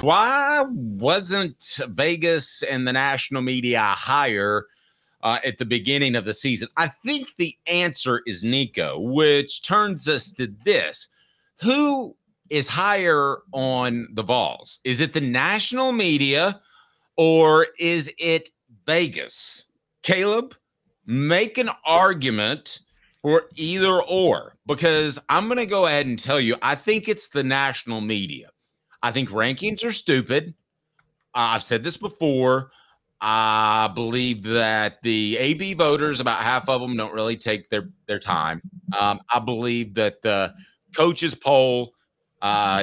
why wasn't Vegas and the national media higher at the beginning of the season? I think the answer is Nico, which turns us to this. Who is higher on the Vols? Is it the national media or is it Vegas? Caleb, make an argument for either or, because I'm going to go ahead and tell you, I think it's the national media. I think rankings are stupid. I've said this before. I believe that the AB voters, about half of them, don't really take their time. I believe that the coaches poll,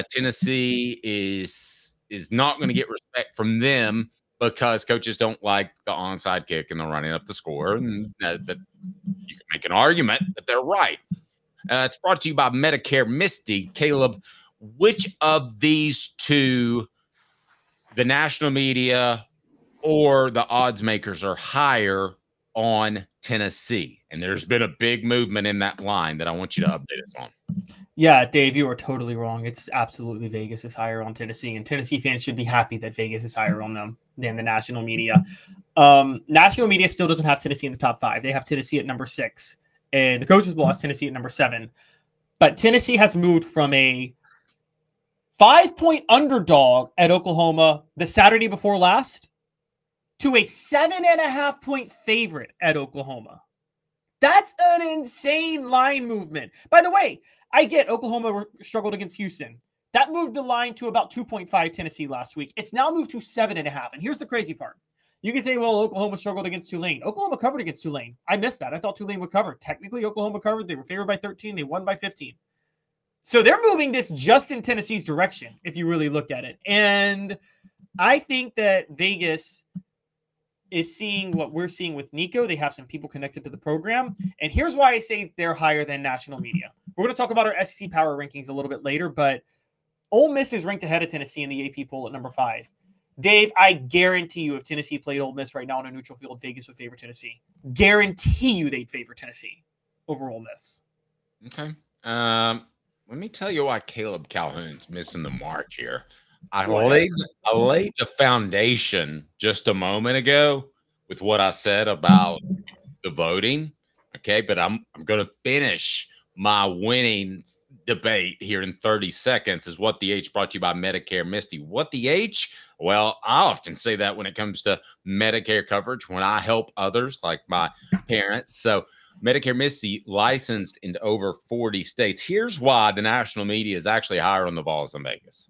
Tennessee is not going to get respect from them because coaches don't like the onside kick and they're running up the score. And that you can make an argument that they're right. It's brought to you by Medicare Misty. Caleb, which of these two, the national media or the odds makers, are higher on Tennessee? And there's been a big movement in that line that I want you to update us on. Yeah, Dave, you are totally wrong. It's absolutely Vegas is higher on Tennessee, and Tennessee fans should be happy that Vegas is higher on them than the national media. National media still doesn't have Tennessee in the top 5. They have Tennessee at number 6, and the coaches will have Tennessee at number 7. But Tennessee has moved from a 5-point underdog at Oklahoma the Saturday before last to a 7.5-point favorite at Oklahoma. That's an insane line movement. By the way, I get Oklahoma struggled against Houston. That moved the line to about 2.5 Tennessee last week. It's now moved to 7.5. And here's the crazy part. You can say, well, Oklahoma struggled against Tulane. Oklahoma covered against Tulane. I missed that. I thought Tulane would cover. Technically, Oklahoma covered. They were favored by 13. They won by 15. So they're moving this just in Tennessee's direction, if you really look at it. And I think that Vegas is seeing what we're seeing with Nico. They have some people connected to the program. And here's why I say they're higher than national media. We're going to talk about our SEC power rankings a little bit later, but Ole Miss is ranked ahead of Tennessee in the AP poll at number 5. Dave, I guarantee you if Tennessee played Ole Miss right now on a neutral field, Vegas would favor Tennessee. Guarantee you they'd favor Tennessee over Ole Miss. Okay. Let me tell you why Caleb Calhoun's missing the mark here. I laid the foundation just a moment ago with what I said about the voting. Okay, but I'm going to finish my winning debate here in 30 seconds. Is What the H brought to you by Medicare Misty. What the H? Well, I often say that when it comes to Medicare coverage, when I help others like my parents. So Medicare Misty licensed in over 40 states. Here's why the national media is actually higher on the Vols than Vegas.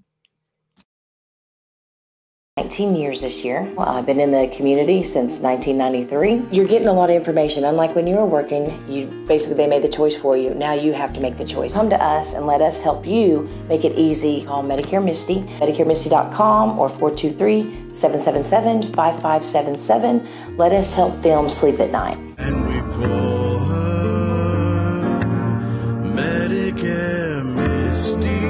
19 years this year. Well, I've been in the community since 1993. You're getting a lot of information. Unlike when you were working, they made the choice for you. Now you have to make the choice. Come to us and let us help you make it easy. Call Medicare Misty, MedicareMisty.com or 423-777-5577. Let us help them sleep at night. And we call her Medicare Misty.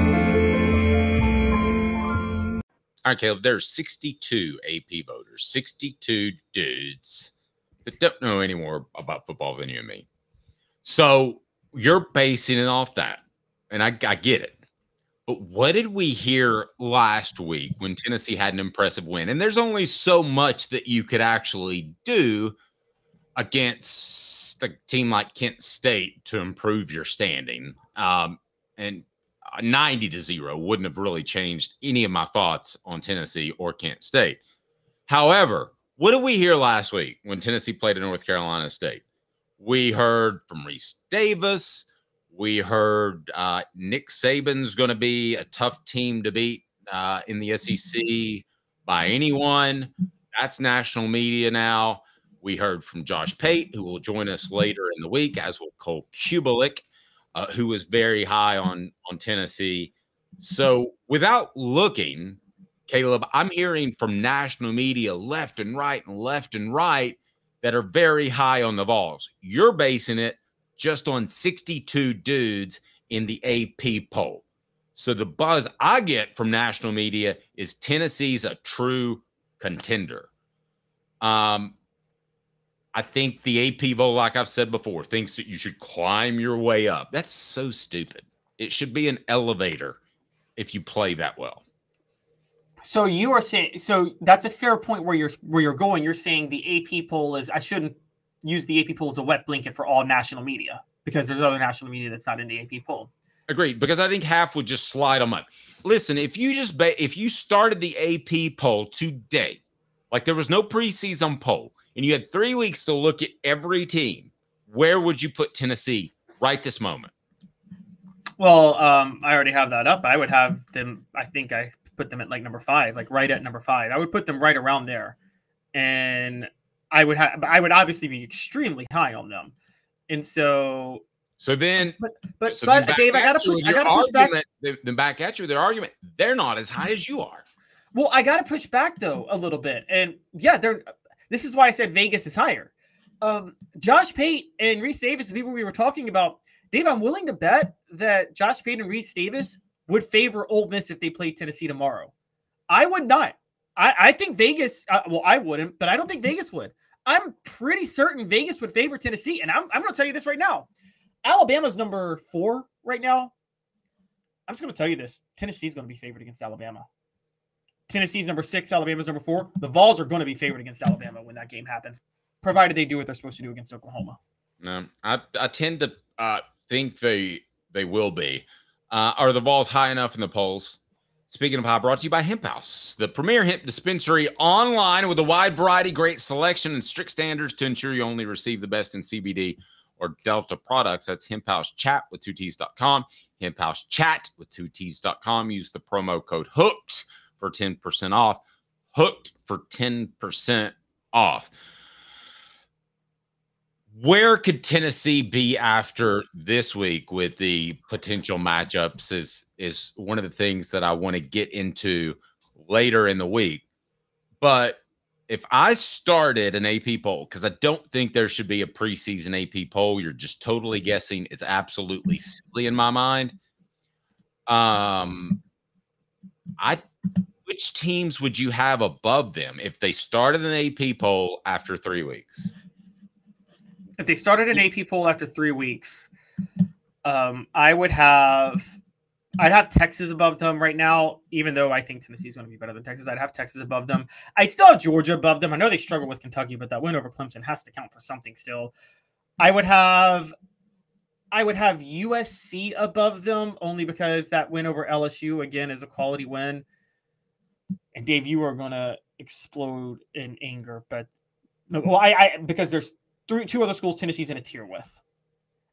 All right, Caleb, there's 62 AP voters, 62 dudes that don't know any more about football than you and me. So you're basing it off that, and I get it. But what did we hear last week when Tennessee had an impressive win? And there's only so much that you could actually do against a team like Kent State to improve your standing. And 90-0 wouldn't have really changed any of my thoughts on Tennessee or Kent State. However, what did we hear last week when Tennessee played at North Carolina State? We heard from Reese Davis. We heard Nick Saban's going to be a tough team to beat in the SEC by anyone. That's national media now. We heard from Josh Pate, who will join us later in the week, as will Cole Kubelik, who was very high on Tennessee. So without looking, Caleb, I'm hearing from national media left and right that are very high on the Vols. You're basing it just on 62 dudes in the AP poll. So the buzz I get from national media is Tennessee's a true contender. I think the AP poll, like I've said before, thinks that you should climb your way up. That's so stupid. It should be an elevator if you play that well. So you are saying, so that's a fair point where you're going. You're saying the AP poll is, I shouldn't use the AP poll as a wet blanket for all national media because there's other national media that's not in the AP poll. Agreed, because I think half would just slide them up. Listen, if you started the AP poll today, like there was no preseason poll, and you had 3 weeks to look at every team, where would you put Tennessee right this moment? Well, I already have that up. I would have them. I think I put them at like number 5, like right at number 5. I would put them right around there, and I would obviously be extremely high on them. And so then, but Dave, I gotta push back. Then back at you with their argument. They're not as high as you are. Well, I gotta push back though a little bit, and yeah, this is why I said Vegas is higher. Josh Pate and Reese Davis, the people we were talking about. Dave, I'm willing to bet that Josh Pate and Reese Davis would favor Ole Miss if they played Tennessee tomorrow. I would not. I think Vegas, well, I wouldn't, but I don't think Vegas would. I'm pretty certain Vegas would favor Tennessee, and I'm going to tell you this right now. Alabama's number 4 right now. I'm just going to tell you this. Tennessee's going to be favored against Alabama. Tennessee's number 6, Alabama's number 4. The Vols are going to be favored against Alabama when that game happens, provided they do what they're supposed to do against Oklahoma. No, I tend to think they will be. Are the Vols high enough in the polls? Speaking of high, brought to you by Hemp House, the premier hemp dispensary online with a wide variety, great selection, and strict standards to ensure you only receive the best in CBD or Delta products. That's Hemp House Chat with 2Ts.com. Hemp House Chat with 2Ts.com. Use the promo code HOOKED for 10% off. Hooked for 10% off. Where could Tennessee be after this week with the potential matchups is one of the things that I want to get into later in the week. But if I started an AP poll, because I don't think there should be a preseason AP poll, you're just totally guessing. It's absolutely silly in my mind. Which teams would you have above them if they started an AP poll after 3 weeks? If they started an AP poll after 3 weeks, I'd have Texas above them right now, even though I think Tennessee's going to be better than Texas. I'd have Texas above them. I'd still have Georgia above them. I know they struggle with Kentucky, but that win over Clemson has to count for something still. I would have USC above them only because that win over LSU, again, is a quality win. And Dave, you are going to explode in anger, but no, well, because there's two other schools Tennessee's in a tier with.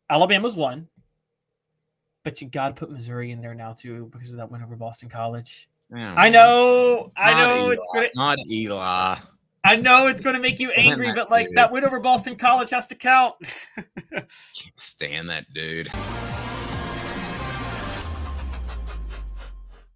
Alabama's 1, but you got to put Missouri in there now too because of that win over Boston College. I know it's gonna not Eli. I know it's gonna make you angry, but like that win over Boston College has to count. Can't stand that dude.